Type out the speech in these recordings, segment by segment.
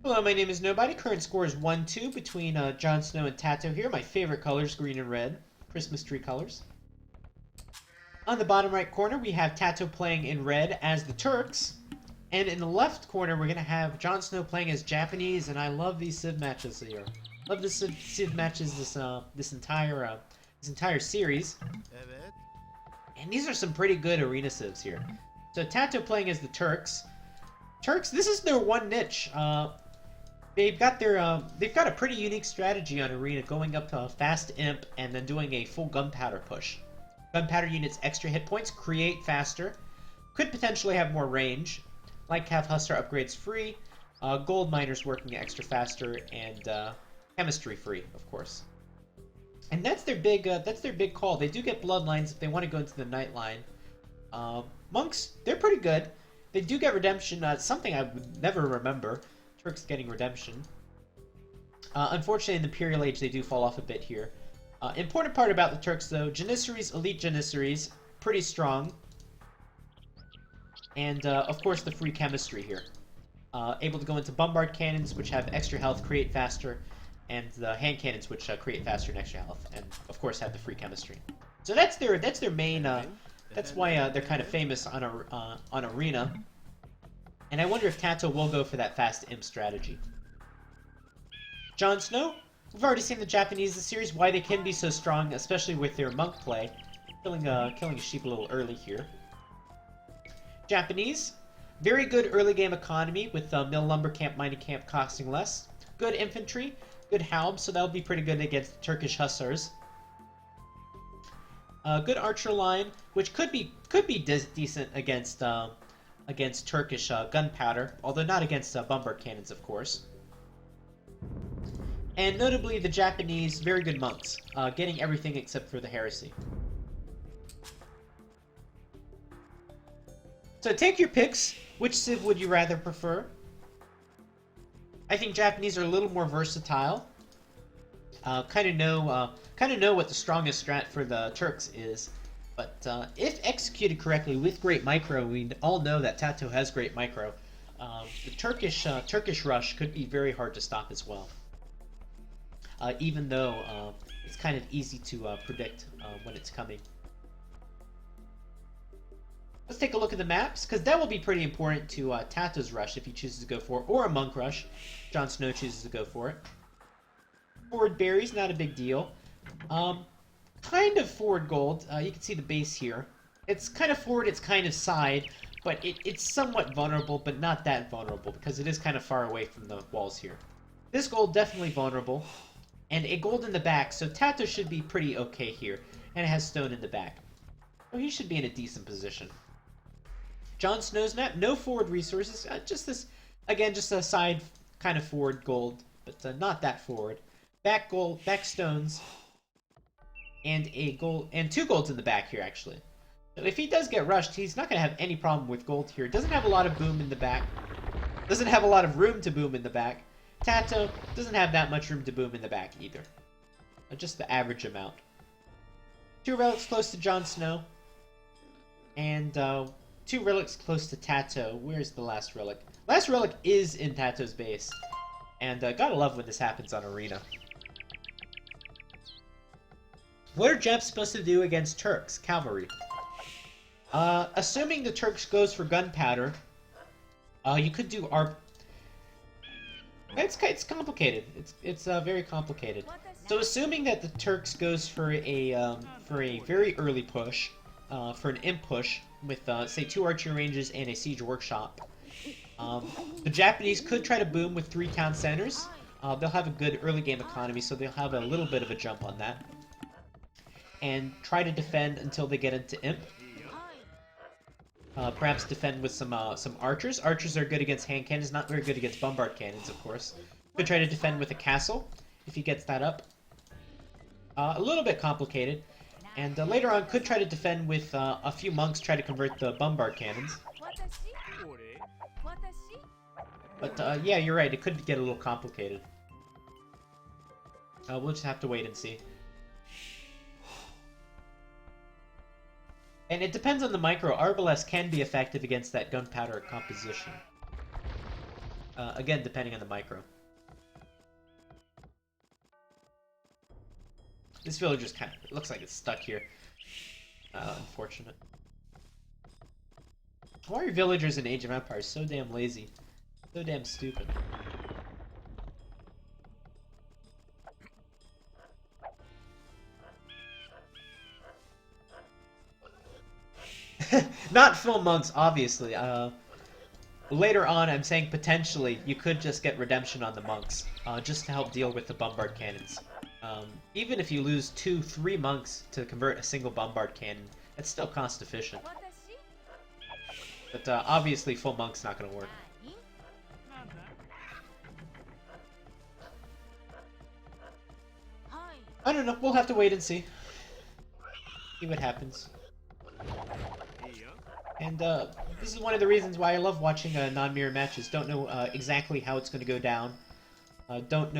Hello, my name is Nobody. Current score is 1-2 between Jon Snow and TaToH here. My favorite colors, green and red. Christmas tree colors. On the bottom right corner, we have TaToH playing in red as the Turks. And in the left corner, we're going to have Jon Snow playing as Japanese, and I love these Civ matches here. Love the Civ matches this entire series. And these are some pretty good arena Civs here. So TaToH playing as the Turks. Turks, this is their one niche. They've got a pretty unique strategy on Arena, going up to a fast imp and then doing a full gunpowder push. Gunpowder units extra hit points, create faster, could potentially have more range, like have Hussar upgrades free, gold miners working extra faster, and chemistry free, of course. And that's their big call. They do get bloodlines if they want to go into the night line. Monks, they're pretty good. They do get redemption, something I would never remember. Turks getting redemption. Unfortunately, in the Imperial Age, they do fall off a bit here. Important part about the Turks, though, Janissaries, elite Janissaries, pretty strong. And, of course, the free chemistry here. Able to go into bombard cannons, which have extra health, create faster, and the hand cannons, which create faster and extra health, and, of course, have the free chemistry. So that's their main, that's why they're kind of famous on Arena. And I wonder if TaToH will go for that fast imp strategy. Jon Snow, we've already seen the Japanese this series, why they can be so strong, especially with their monk play. Killing a sheep a little early here. Japanese, very good early game economy with mill, lumber camp, mining camp costing less. Good infantry, good halb, so that'll be pretty good against the Turkish Hussars. Good archer line, which could be decent against Turkish gunpowder, although not against bombard cannons, of course. And notably, the Japanese, very good monks, getting everything except for the heresy. So take your picks. Which Civ would you rather prefer? I think Japanese are a little more versatile. Kind of know what the strongest strat for the Turks is. But if executed correctly with great micro, we all know that TaToH has great micro. The Turkish rush could be very hard to stop as well. Even though it's kind of easy to predict when it's coming. Let's take a look at the maps, because that will be pretty important to TaToH's rush if he chooses to go for it, or a monk rush. Jon Snow chooses to go for it. Forward berries, not a big deal. Kind of forward gold. You can see the base here. It's kind of forward, it's kind of side, but it's somewhat vulnerable, but not that vulnerable, because it is kind of far away from the walls here. This gold, definitely vulnerable. And a gold in the back, so TaToH should be pretty okay here. And it has stone in the back. So he should be in a decent position. Jon Snow's map, no forward resources. Just this, again, just a side kind of forward gold, but not that forward. Back gold, back stones. And a gold, and 2 golds in the back here, actually. So if he does get rushed, he's not going to have any problem with gold here. Doesn't have a lot of boom in the back. Doesn't have a lot of room to boom in the back. TaToH doesn't have that much room to boom in the back either. Just the average amount. 2 relics close to Jon Snow. And 2 relics close to TaToH. Where's the last relic? Last relic is in TaToH's base. And gotta love when this happens on Arena. What are Japs supposed to do against Turks? Cavalry. Assuming the Turks goes for gunpowder, you could do It's complicated. It's very complicated. So assuming that the Turks goes for a very early push, for an imp push with say 2 archery ranges and a siege workshop, the Japanese could try to boom with 3 town centers. They'll have a good early game economy, so they'll have a little bit of a jump on that. And try to defend until they get into imp. Perhaps defend with some archers. Archers are good against hand cannons, not very good against bombard cannons, of course. Could try to defend with a castle, if he gets that up. A little bit complicated. And later on, could try to defend with a few monks, try to convert the bombard cannons. But yeah, you're right, it could get a little complicated. We'll just have to wait and see. And it depends on the micro. Arbalest can be effective against that gunpowder composition. Again, depending on the micro. This villager's kind of looks like it's stuck here. Unfortunate. Why are villagers in Age of Empires so damn lazy? So damn stupid. Not full monks, obviously. Later on, I'm saying potentially you could just get redemption on the monks, just to help deal with the bombard cannons. Even if you lose 2-3 monks to convert a single bombard cannon, it's still cost efficient. But obviously, full monk's not going to work. I don't know. We'll have to wait and see. See what happens. And this is one of the reasons why I love watching non-mirror matches. Don't know exactly how it's going to go down. Don't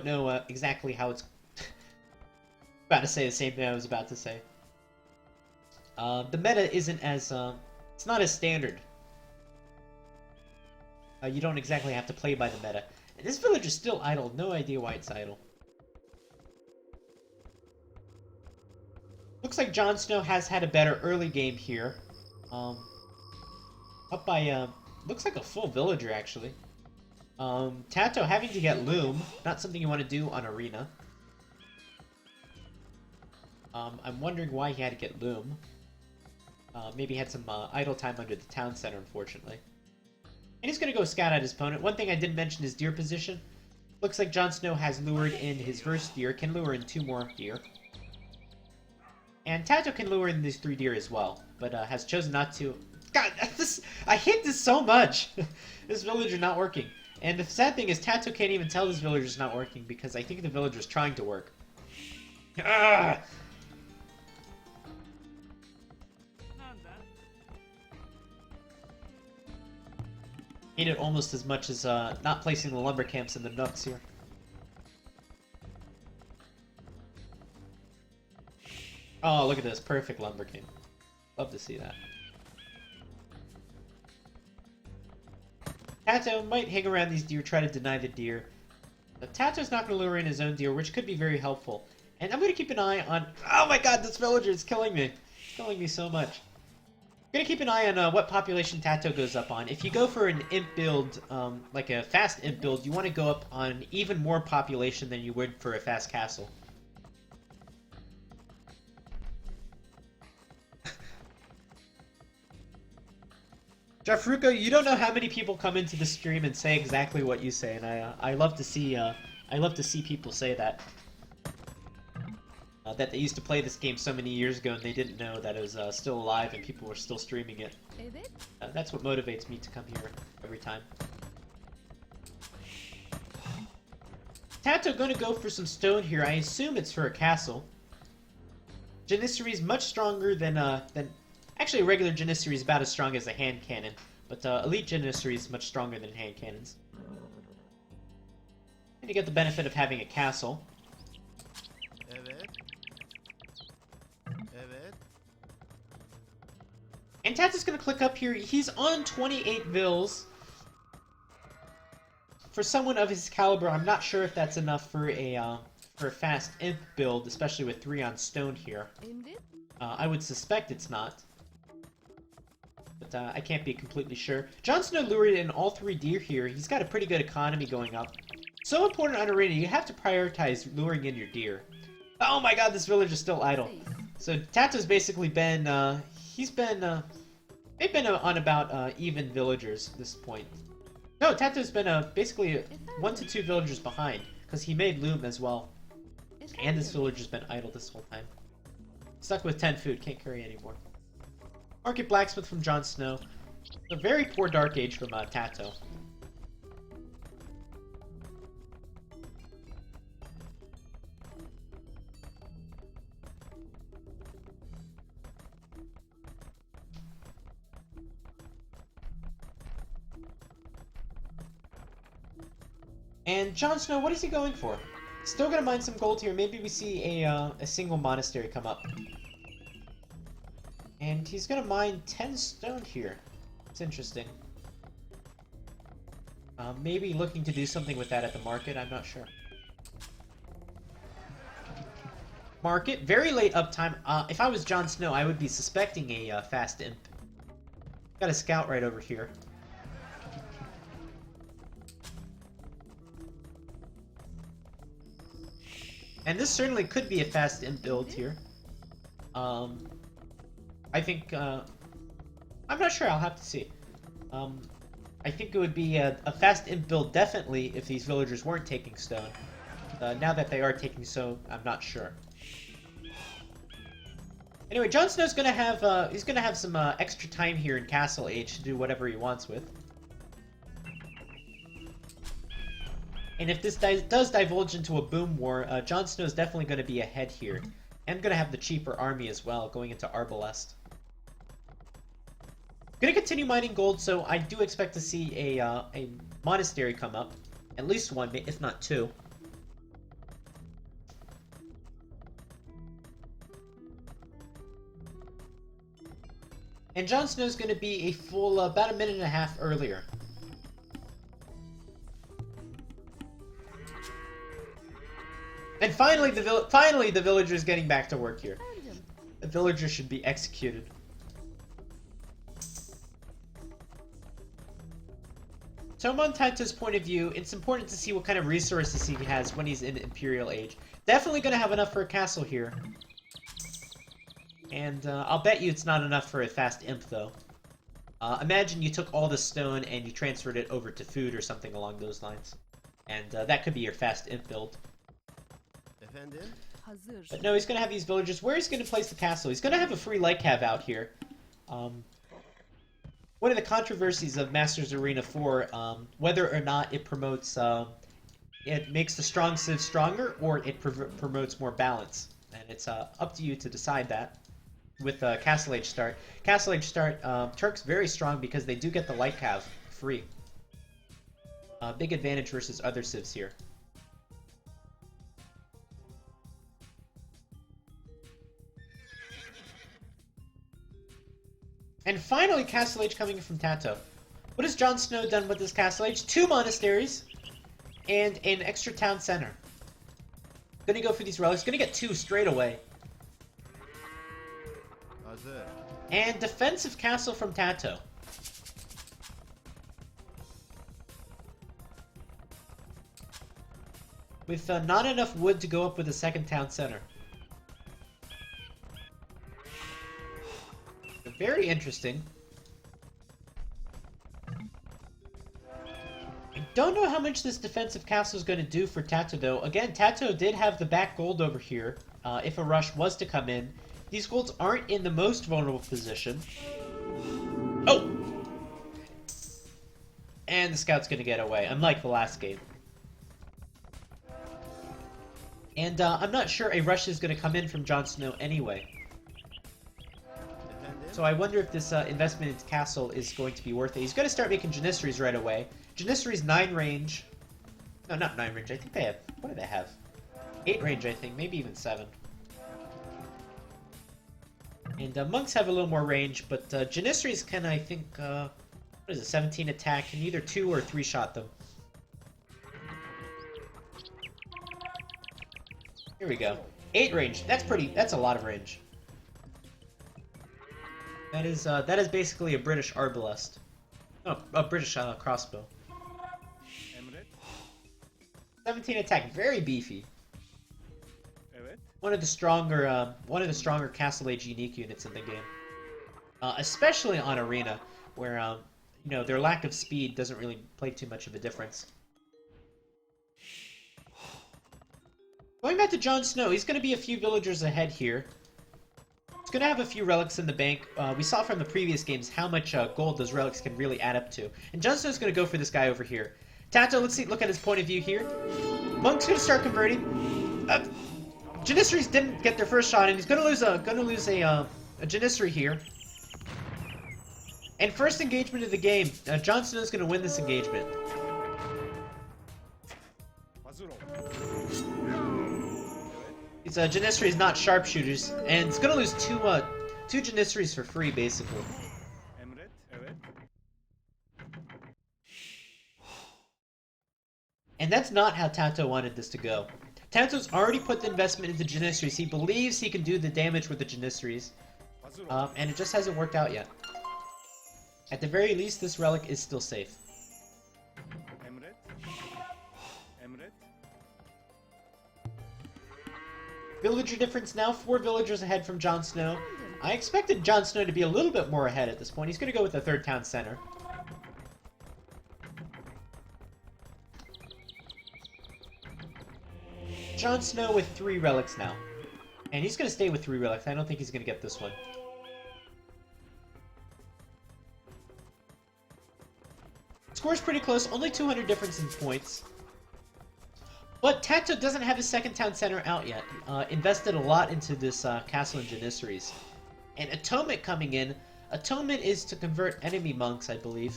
know exactly how it's about to say the same thing I was about to say. The meta isn't as it's not as standard. You don't exactly have to play by the meta. And this village is still idle. No idea why it's idle. Looks like Jon Snow has had a better early game here. Up by looks like a full villager actually. TaToH having to get Loom, not something you want to do on Arena. I'm wondering why he had to get Loom. Maybe he had some idle time under the town center, unfortunately. And he's going to go scout out his opponent. One thing I didn't mention is deer position. Looks like Jon Snow has lured in his first deer, can lure in 2 more deer. And TaToH can lure in these 3 deer as well, but has chosen not to. God, I hate this so much! This villager not working. And the sad thing is TaToH can't even tell this villager's not working because I think the villager's trying to work. Ah! Hate it almost as much as not placing the lumber camps in the nooks here. Oh, look at this. Perfect lumber camp. Love to see that. TaToH might hang around these deer, try to deny the deer. But TaToH's not going to lure in his own deer, which could be very helpful. And I'm going to keep an eye on... Oh my god, this villager is killing me. It's killing me so much. I'm going to keep an eye on what population TaToH goes up on. If you go for an imp build, like a fast imp build, you want to go up on even more population than you would for a fast castle. Jeffruko, you don't know how many people come into the stream and say exactly what you say, and I love to see people say that. That they used to play this game so many years ago and they didn't know that it was still alive and people were still streaming it. That's what motivates me to come here every time. TaToH gonna go for some stone here. I assume it's for a castle. Janissary is much stronger than actually, a regular Janissary is about as strong as a hand cannon, but elite Janissary is much stronger than hand cannons. And you get the benefit of having a castle. And TaToH's gonna click up here. He's on 28 vills. For someone of his caliber, I'm not sure if that's enough for a fast imp build, especially with 3 on stone here. I would suspect it's not. But I can't be completely sure. Jon Snow lured in all 3 deer here. He's got a pretty good economy going up. So important on Arena, you have to prioritize luring in your deer. Oh my god, this village is still idle. So TaToH's basically been, they've been on about even villagers at this point. No, TaToH's been basically 1 to 2 villagers behind, because he made loom as well. And this villager's been idle this whole time. Stuck with 10 food, can't carry anymore. Market Blacksmith from Jon Snow. A very poor Dark Age from TaToH. And Jon Snow, what is he going for? Still gonna mine some gold here. Maybe we see a single monastery come up. And he's gonna mine 10 stone here. It's interesting. Maybe looking to do something with that at the market, I'm not sure. Market, very late uptime. If I was Jon Snow, I would be suspecting a fast imp. Got a scout right over here. And this certainly could be a fast imp build here. I think, I'm not sure, I'll have to see. I think it would be a fast imp build definitely if these villagers weren't taking stone. Now that they are taking stone, I'm not sure. Anyway, Jon Snow's gonna have, he's gonna have some extra time here in Castle Age to do whatever he wants with. And if this does divulge into a boom war, Jon Snow's definitely going to be ahead here. And going to have the cheaper army as well, going into Arbalest. Going to continue mining gold, so I do expect to see a monastery come up. At least one, if not two. And Jon Snow's going to be a full, about a minute and a half earlier. And finally, the villager's getting back to work here. The villager should be executed. So from TaToH's point of view, it's important to see what kind of resources he has when he's in Imperial Age. Definitely going to have enough for a castle here. And I'll bet you it's not enough for a fast imp, though. Imagine you took all the stone and you transferred it over to food or something along those lines. And that could be your fast imp build. But no, he's going to have these villagers. Where he's going to place the castle? He's going to have a free light cav out here. One of the controversies of Masters Arena 4, whether or not it promotes, it makes the strong civ stronger, or it promotes more balance. And it's up to you to decide that with Castle Age start. Castle Age start, Turk's very strong because they do get the light cav free. Big advantage versus other civs here. And finally, Castle Age coming from TaToH. What has Jon Snow done with this Castle Age? 2 monasteries and an extra town center. Gonna go for these relics. Gonna get 2 straight away. And defensive castle from TaToH. With not enough wood to go up with a second town center. Very interesting. I don't know how much this defensive castle is going to do for TaToH, though. Again, TaToH did have the back gold over here. If a rush was to come in. These golds aren't in the most vulnerable position. Oh! And the scout's going to get away, unlike the last game. And I'm not sure a rush is going to come in from Jon Snow anyway. So I wonder if this investment into castle is going to be worth it. He's going to start making Janissaries right away. Janissaries 9 range. No, not 9 range. I think they have... What do they have? 8 range, I think. Maybe even 7. And monks have a little more range, but Janissaries can, I think... what is it? 17 attack. Can either 2 or 3 shot them. Here we go. 8 range. That's pretty... That's a lot of range. That is basically a British arbalest. Oh, a British crossbow. 17 attack, very beefy. One of the stronger Castle Age unique units in the game. Especially on Arena, where you know, their lack of speed doesn't really play too much of a difference. Going back to Jon Snow, he's going to be a few villagers ahead here. He's going to have a few relics in the bank. We saw from the previous games how much gold those relics can really add up to. And Jon Snow's going to go for this guy over here. TaToH, look at his point of view here. Monk's going to start converting. Janissaries didn't get their first shot, and he's going to lose a Janissary here. And first engagement of the game. Jon Snow's going to win this engagement. These Janissaries not sharpshooters, and it's going to lose two Janissaries for free, basically. And that's not how TaToH wanted this to go. TaToH's already put the investment into Janissaries. He believes he can do the damage with the Janissaries. And it just hasn't worked out yet. At the very least, this relic is still safe. Villager difference now, 4 villagers ahead from Jon Snow. I expected Jon Snow to be a little bit more ahead at this point. He's going to go with the 3rd town center. Jon Snow with 3 relics now. And he's going to stay with 3 relics. I don't think he's going to get this one. Score's pretty close, only 200 difference in points. But TaToH doesn't have his 2nd town center out yet. Invested a lot into this castle and Janissaries. And Atonement coming in. Atonement is to convert enemy monks, I believe.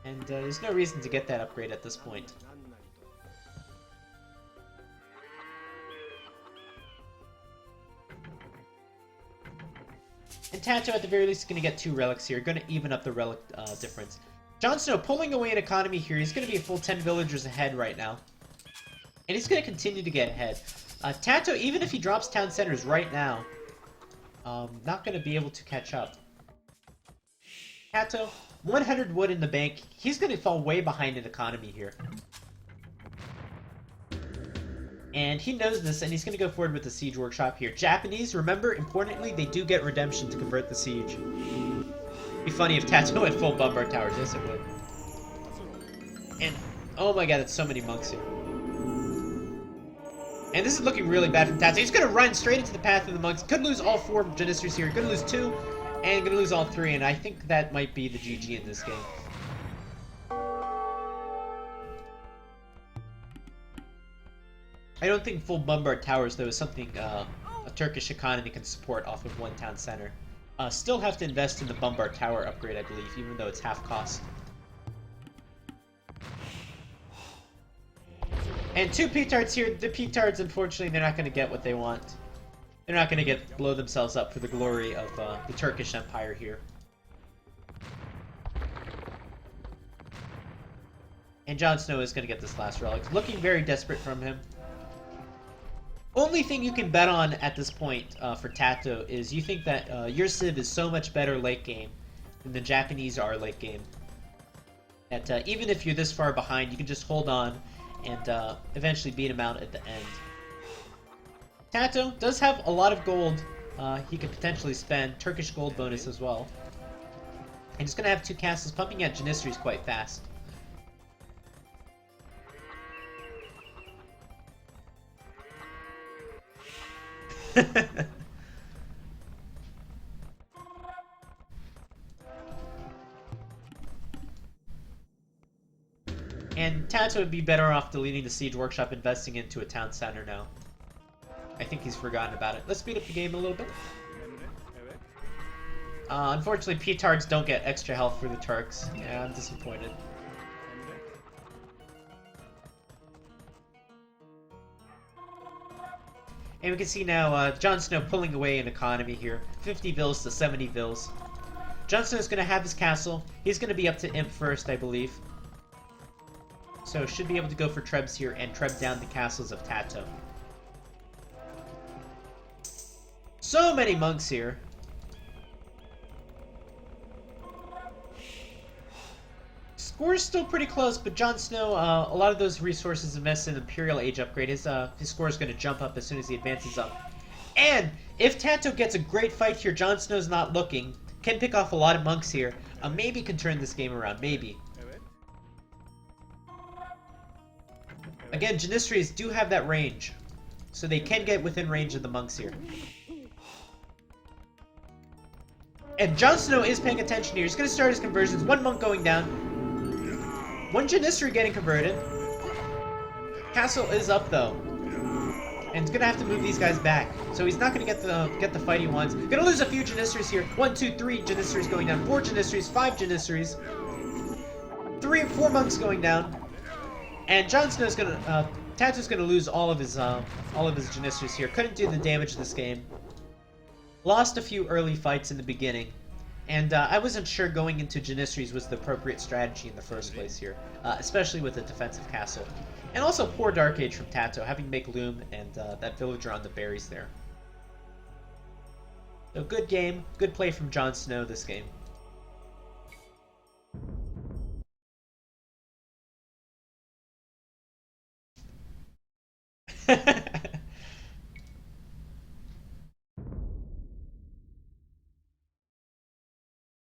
And there's no reason to get that upgrade at this point. And TaToH at the very least is going to get 2 relics here. Going to even up the relic difference. Jon Snow pulling away an economy here. He's going to be a full 10 villagers ahead right now. And he's going to continue to get ahead. TaToH, even if he drops town centers right now, not going to be able to catch up. TaToH, 100 wood in the bank. He's going to fall way behind in economy here. And he knows this, and he's going to go forward with the siege workshop here. Japanese, remember, importantly, they do get redemption to convert the siege. It'd be funny if TaToH had full bombard towers. Yes, it would. And, oh my god, that's so many monks here. And this is looking really bad from TaToH. He's going to run straight into the path of the monks. Could lose all 4 Janissaries here. Going to lose 2, and going to lose all 3. And I think that might be the GG in this game. I don't think full bombard towers, though, is something a Turkish economy can support off of 1 town center. Still have to invest in the bombard tower upgrade, I believe, even though it's half cost. And 2 petards here. The petards, unfortunately, they're not going to get what they want. They're not going to blow themselves up for the glory of the Turkish Empire here. And Jon Snow is going to get this last relic. Looking very desperate from him. Only thing you can bet on at this point for TaToH is you think that your Civ is so much better late game than the Japanese are late game. That even if you're this far behind, you can just hold on and eventually beat him out at the end. TaToH does have a lot of gold he could potentially spend. Turkish gold bonus as well. And he's going to have 2 castles pumping out Janissaries quite fast. And TaToH would be better off deleting the siege workshop, investing into a town center now. I think he's forgotten about it. Let's speed up the game a little bit. Unfortunately, petards don't get extra health for the Turks. Yeah, I'm disappointed. And we can see now Jon Snow pulling away in economy here. 50 vils to 70 vils. Jon Snow is going to have his castle. He's going to be up to Imp first, I believe. So should be able to go for Trebs here and Treb down the castles of TaToH. So many monks here. Score's still pretty close, but Jon Snow, a lot of those resources invested in Imperial Age upgrade. His score is going to jump up as soon as he advances up. And if TaToH gets a great fight here, Jon Snow's not looking. Can pick off a lot of monks here. Maybe can turn this game around. Maybe. Again, Janissaries do have that range, so they can get within range of the monks here. And Jon Snow is paying attention here. He's going to start his conversions. 1 monk going down. 1 Janissary getting converted. Castle is up though, and he's going to have to move these guys back. So he's not going to get the fight he wants. Going to lose a few Janissaries here. 1, 2, 3 Janissaries going down. 4 Janissaries, 5 Janissaries. 4 monks going down. And Jon Snow's going to TaToH's going to lose all of his Janissaries here. Couldn't do the damage this game. Lost a few early fights in the beginning. And I wasn't sure going into Janissaries was the appropriate strategy in the first place here, especially with a defensive castle. And also poor Dark Age from TaToH, having to make Loom and that villager on the berries there. So good game, good play from Jon Snow this game.